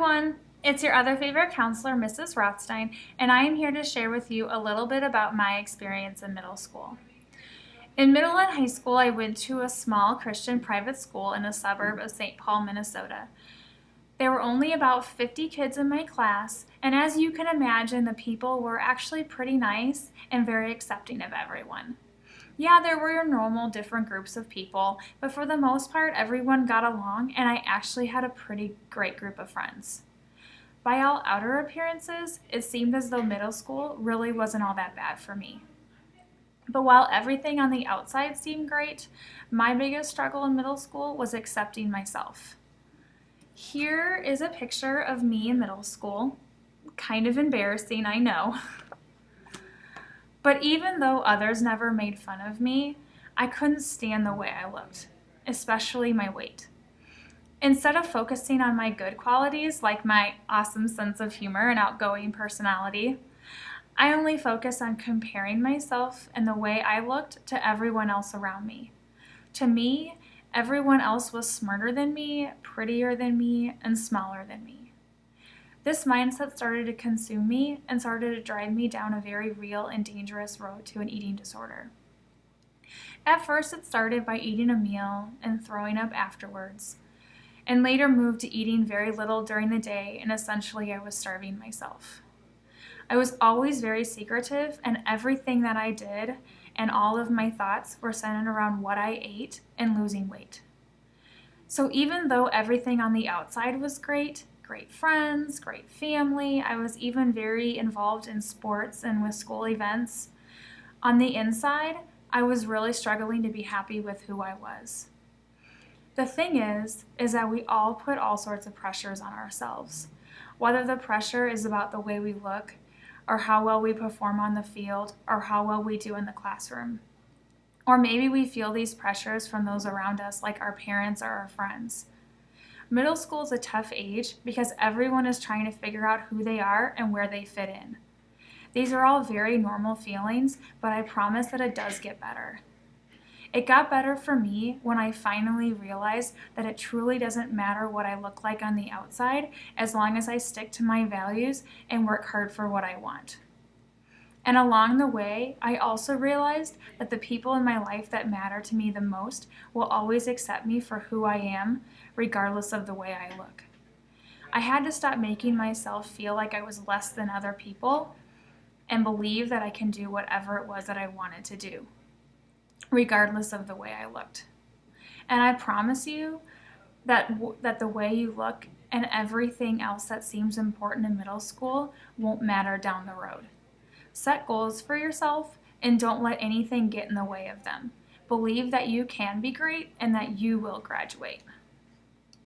everyone, it's your other favorite counselor, Mrs. Rothstein, and I am here to share with you a little bit about my experience in middle school. In middle and high school, I went to a small Christian private school in a suburb of St. Paul, Minnesota. There were only about 50 kids in my class, and as you can imagine, the people were actually pretty nice and very accepting of everyone. Yeah, there were your normal different groups of people, but for the most part, everyone got along, and I actually had a pretty great group of friends. By all outer appearances, it seemed as though middle school really wasn't all that bad for me. But while everything on the outside seemed great, my biggest struggle in middle school was accepting myself. Here is a picture of me in middle school. Kind of embarrassing, I know. But even though others never made fun of me, I couldn't stand the way I looked, especially my weight. Instead of focusing on my good qualities, like my awesome sense of humor and outgoing personality, I only focused on comparing myself and the way I looked to everyone else around me. To me, everyone else was smarter than me, prettier than me, and smaller than me. This mindset started to consume me and started to drive me down a very real and dangerous road to an eating disorder. At first, it started by eating a meal and throwing up afterwards, and later moved to eating very little during the day, and essentially I was starving myself. I was always very secretive, and everything that I did and all of my thoughts were centered around what I ate and losing weight. So even though everything on the outside was great friends, great family, I was even very involved in sports and with school events, on the inside, I was really struggling to be happy with who I was. The thing is that we all put all sorts of pressures on ourselves, whether the pressure is about the way we look, or how well we perform on the field, or how well we do in the classroom. Or maybe we feel these pressures from those around us, like our parents or our friends. Middle school is a tough age because everyone is trying to figure out who they are and where they fit in. These are all very normal feelings, but I promise that it does get better. It got better for me when I finally realized that it truly doesn't matter what I look like on the outside as long as I stick to my values and work hard for what I want. And along the way, I also realized that the people in my life that matter to me the most will always accept me for who I am, regardless of the way I look. I had to stop making myself feel like I was less than other people and believe that I can do whatever it was that I wanted to do, regardless of the way I looked. And I promise you that the way you look and everything else that seems important in middle school won't matter down the road. Set goals for yourself and don't let anything get in the way of them. Believe that you can be great and that you will graduate.